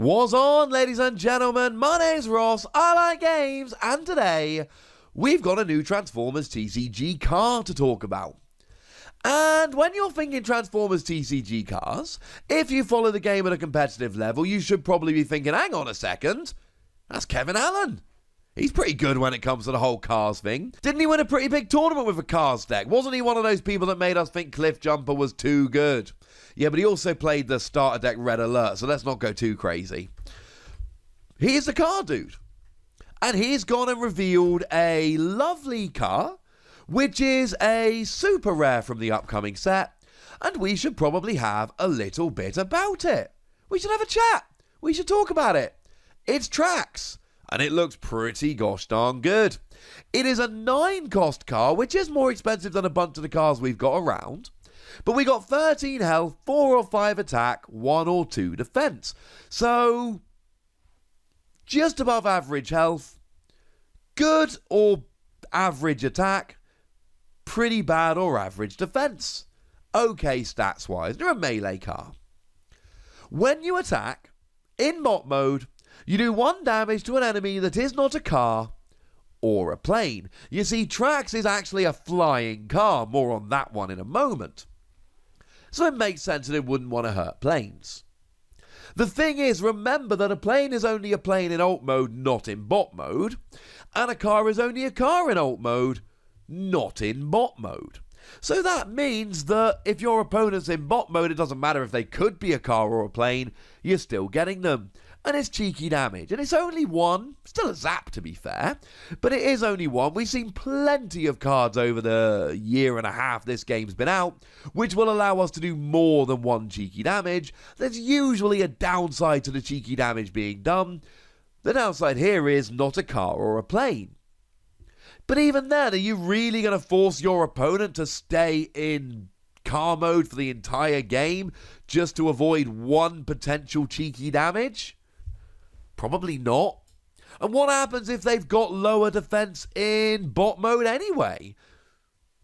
What's on, ladies and gentlemen? My name's Ross, I like games, and today we've got a new Transformers TCG car to talk about. And when you're thinking Transformers TCG cars, if you follow the game at a competitive level, you should probably be thinking, hang on a second, that's Kevin Allen. He's pretty good when it comes to the whole cars thing. Didn't he win a pretty big tournament with a cars deck? Wasn't he one of those people that made us think Cliff Jumper was too good? Yeah, but he also played the starter deck Red Alert, so let's not go too crazy. He is a car dude. And he's gone and revealed a lovely car, which is a super rare from the upcoming set, and we should probably have a little bit about it. We should have a chat. We should talk about it. It's Trax, and it looks pretty gosh darn good. It is a 9-cost car, which is more expensive than a bunch of the cars we've got around. But we got 13 health, 4 or 5 attack, 1 or 2 defense. So, just above average health, good or average attack, pretty bad or average defense. Okay stats-wise, they're a melee car. When you attack, in bot mode, you do 1 damage to an enemy that is not a car or a plane. You see, Trax is actually a flying car, more on that one in a moment. So it makes sense that it wouldn't want to hurt planes. The thing is, remember that a plane is only a plane in alt mode, not in bot mode, and a car is only a car in alt mode, not in bot mode. So that means that if your opponent's in bot mode, it doesn't matter if they could be a car or a plane, you're still getting them. And it's cheeky damage. And it's only 1, still a zap to be fair, but it is only 1. We've seen plenty of cards over the year and a half this game's been out, which will allow us to do more than 1 cheeky damage. There's usually a downside to the cheeky damage being done. The downside here is not a car or a plane. But even then, are you really going to force your opponent to stay in car mode for the entire game just to avoid 1 potential cheeky damage? Probably not. And what happens if they've got lower defense in bot mode anyway?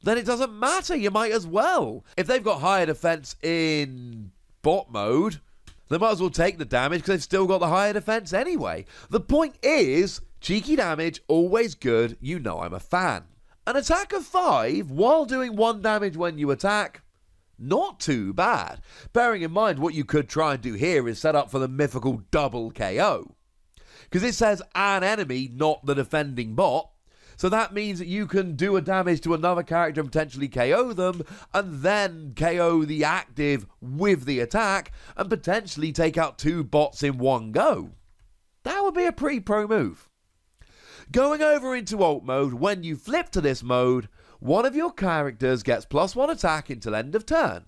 Then it doesn't matter, you might as well. If they've got higher defense in bot mode, they might as well take the damage because they've still got the higher defense anyway. The point is, cheeky damage, always good, you know I'm a fan. An attack of 5 while doing 1 damage when you attack, not too bad. Bearing in mind what you could try and do here is set up for the mythical double KO. Because it says an enemy, not the defending bot. So that means that you can do a damage to another character and potentially KO them, and then KO the active with the attack, and potentially take out 2 bots in one go. That would be a pretty pro move. Going over into alt mode, when you flip to this mode, one of your characters gets +1 attack until end of turn.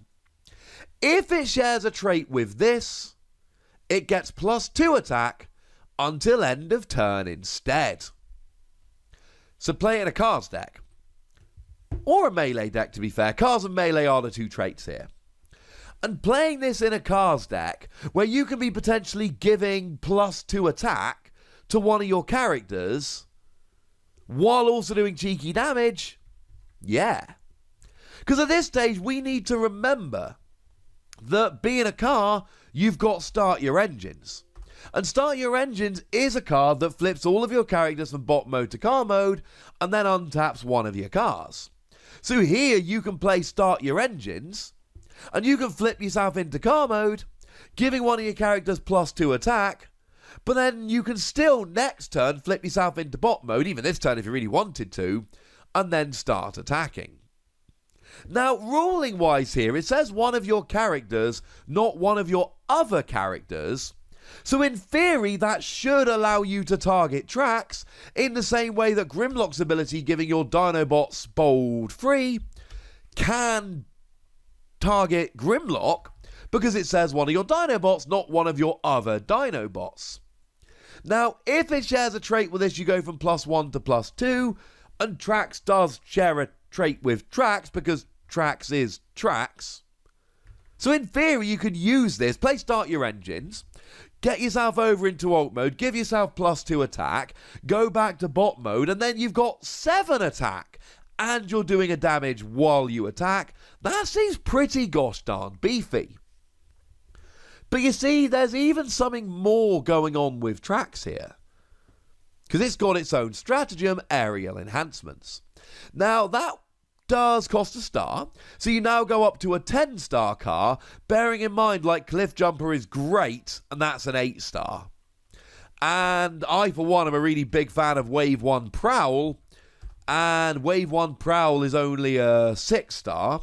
If it shares a trait with this, it gets +2 attack until end of turn instead. So play it in a cars deck. Or a melee deck, to be fair. Cars and melee are the 2 traits here. And playing this in a cars deck, where you can be potentially giving +2 attack to one of your characters, while also doing cheeky damage, yeah. Because at this stage, we need to remember that being a car, you've got Start Your Engines. And Start Your Engines is a card that flips all of your characters from bot mode to car mode, and then untaps one of your cars. So here you can play Start Your Engines, and you can flip yourself into car mode, giving one of your characters +2 attack, but then you can still next turn flip yourself into bot mode, even this turn if you really wanted to, and then start attacking. Now, ruling wise here, it says one of your characters, not one of your other characters. So in theory, that should allow you to target Trax in the same way that Grimlock's ability, giving your Dinobots bold free, can target Grimlock because it says one of your Dinobots, not one of your other Dinobots. Now, if it shares a trait with this, you go from +1 to +2, and Trax does share a trait with Trax because Trax is Trax. So in theory, you could use this, play Start Your Engines, get yourself over into alt mode, give yourself +2 attack, go back to bot mode, and then you've got 7 attack, and you're doing a damage while you attack. That seems pretty gosh darn beefy. But you see, there's even something more going on with Trax here. Because it's got its own stratagem, aerial enhancements. Now, that does cost a star, so you now go up to a 10-star car, bearing in mind, like, Cliff Jumper is great, and that's an 8-star. And I, for one, am a really big fan of Wave 1 Prowl, and Wave 1 Prowl is only a 6-star,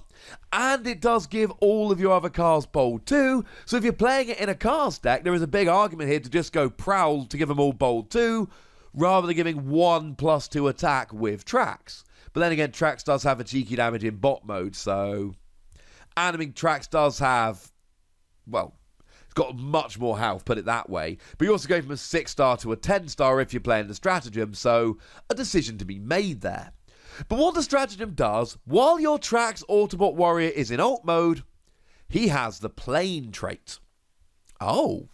and it does give all of your other cars bold too, so if you're playing it in a cars deck, there is a big argument here to just go Prowl to give them all bold too, rather than giving 1+2 attack with Trax. But then again, Trax does have a cheeky damage in bot mode, so... And I mean, Trax does have... Well, it's got much more health, put it that way. But you also go from a 6-star to a 10-star if you're playing the stratagem, so a decision to be made there. But what the stratagem does, while your Trax Autobot Warrior is in alt mode, he has the plane trait. Oh,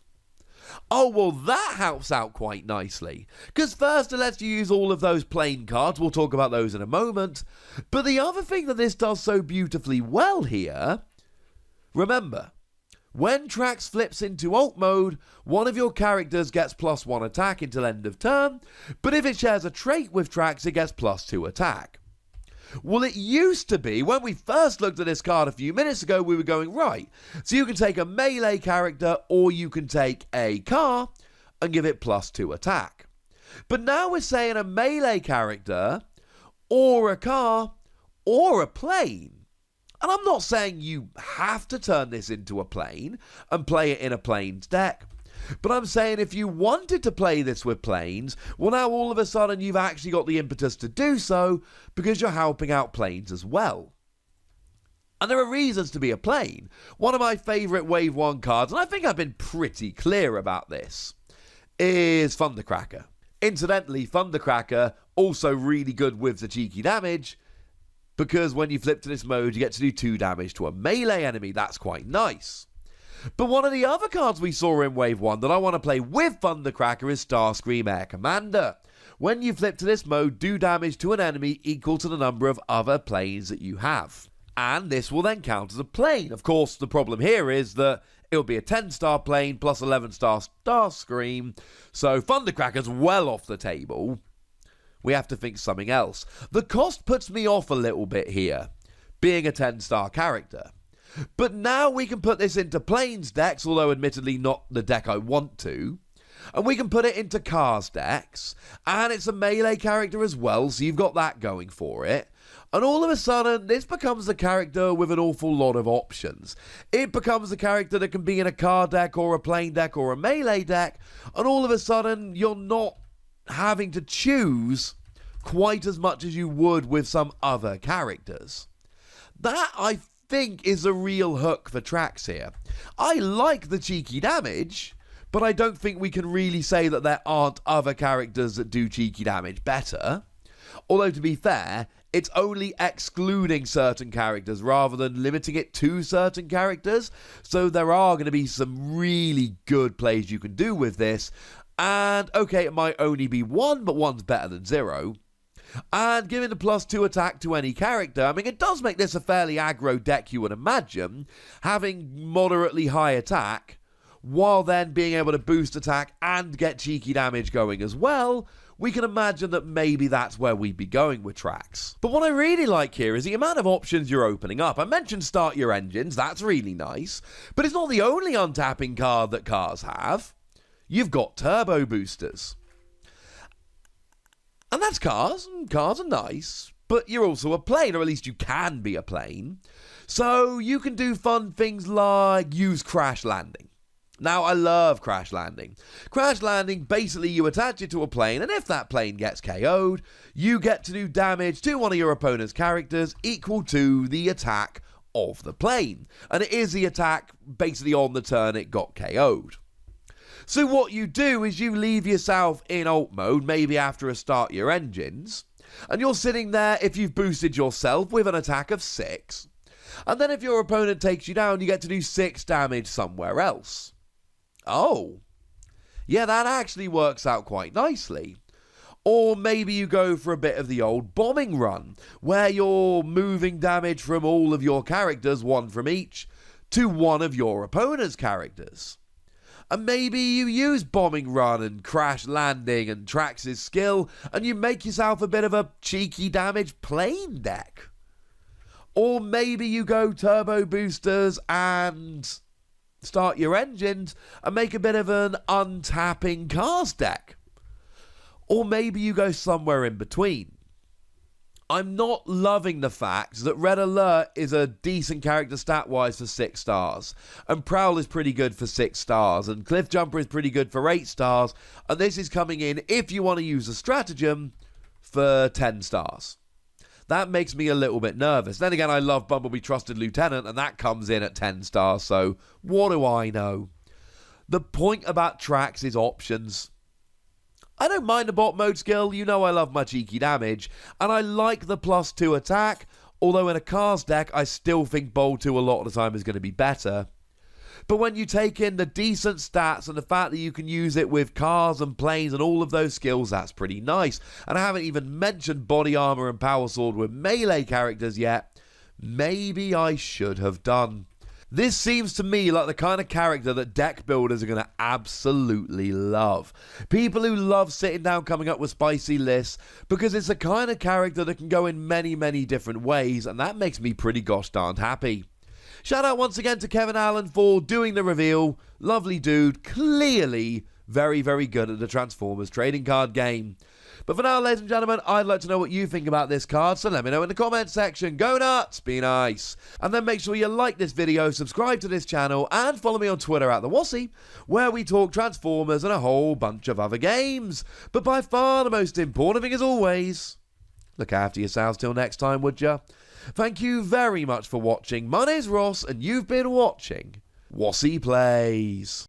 well, that helps out quite nicely. Because first it lets you use all of those plane cards. We'll talk about those in a moment. But the other thing that this does so beautifully well here... Remember, when Trax flips into alt mode, one of your characters gets +1 attack until end of turn. But if it shares a trait with Trax, it gets +2 attack. Well, it used to be, when we first looked at this card a few minutes ago, we were going, right, so you can take a melee character or you can take a car and give it +2 attack. But now we're saying a melee character or a car or a plane. And I'm not saying you have to turn this into a plane and play it in a planes deck. But I'm saying if you wanted to play this with planes, well, now all of a sudden you've actually got the impetus to do so because you're helping out planes as well. And there are reasons to be a plane. One of my favourite Wave 1 cards, and I think I've been pretty clear about this, is Thundercracker. Incidentally, Thundercracker also really good with the cheeky damage, because when you flip to this mode, you get to do 2 damage to a melee enemy. That's quite nice. But one of the other cards we saw in Wave 1 that I want to play with Thundercracker is Starscream Air Commander. When you flip to this mode, do damage to an enemy equal to the number of other planes that you have. And this will then count as a plane. Of course, the problem here is that it'll be a 10-star plane plus 11-star Starscream, so Thundercracker's well off the table. We have to think something else. The cost puts me off a little bit here, being a 10-star character. But now we can put this into planes decks, although admittedly not the deck I want to. And we can put it into cars decks. And it's a melee character as well, so you've got that going for it. And all of a sudden, this becomes a character with an awful lot of options. It becomes a character that can be in a car deck or a plane deck or a melee deck. And all of a sudden, you're not having to choose quite as much as you would with some other characters. That, I think, is a real hook for Trax here. I like the cheeky damage, but I don't think we can really say that there aren't other characters that do cheeky damage better. Although, to be fair, it's only excluding certain characters rather than limiting it to certain characters. So there are going to be some really good plays you can do with this. And, okay, it might only be 1, but 1's better than 0. And giving the +2 attack to any character, I mean, it does make this a fairly aggro deck, you would imagine, having moderately high attack, while then being able to boost attack and get cheeky damage going as well. We can imagine that maybe that's where we'd be going with Trax. But what I really like here is the amount of options you're opening up. I mentioned start your engines, that's really nice, but it's not the only untapping card that cars have. You've got turbo boosters. And that's cars, and cars are nice, but you're also a plane, or at least you can be a plane. So you can do fun things like use Crash Landing. Now, I love Crash Landing. Crash Landing, basically you attach it to a plane, and if that plane gets KO'd, you get to do damage to one of your opponent's characters equal to the attack of the plane. And it is the attack basically on the turn it got KO'd. So what you do is you leave yourself in alt mode, maybe after a start your engines, and you're sitting there if you've boosted yourself with an attack of 6. And then if your opponent takes you down, you get to do 6 damage somewhere else. Oh, yeah, that actually works out quite nicely. Or maybe you go for a bit of the old bombing run, where you're moving damage from all of your characters, 1 from each, to one of your opponent's characters. And maybe you use bombing run and crash landing and Trax's skill, and you make yourself a bit of a cheeky damage plane deck. Or maybe you go turbo boosters and start your engines and make a bit of an untapping cars deck. Or maybe you go somewhere in between. I'm not loving the fact that Red Alert is a decent character stat-wise for 6 stars, and Prowl is pretty good for 6 stars, and Cliff Jumper is pretty good for 8 stars, and this is coming in, if you want to use a stratagem, for 10 stars. That makes me a little bit nervous. Then again, I love Bumblebee Trusted Lieutenant, and that comes in at 10 stars, so what do I know? The point about Trax is options. I don't mind the bot mode skill, you know I love my cheeky damage, and I like the +2 attack, although in a cars deck I still think Bold 2 a lot of the time is going to be better. But when you take in the decent stats and the fact that you can use it with cars and planes and all of those skills, that's pretty nice. And I haven't even mentioned body armor and power sword with melee characters yet. Maybe I should have done. This seems to me like the kind of character that deck builders are going to absolutely love. People who love sitting down coming up with spicy lists, because it's the kind of character that can go in many, many different ways, and that makes me pretty gosh darned happy. Shout out once again to Kevin Allen for doing the reveal. Lovely dude, clearly very, very good at the Transformers trading card game. But for now, ladies and gentlemen, I'd like to know what you think about this card, so let me know in the comments section. Go nuts, be nice. And then make sure you like this video, subscribe to this channel, and follow me on Twitter at @TheWassy, where we talk Transformers and a whole bunch of other games. But by far the most important thing as always, look after yourselves till next time, would ya? Thank you very much for watching. My name's Ross, and you've been watching Wassy Plays.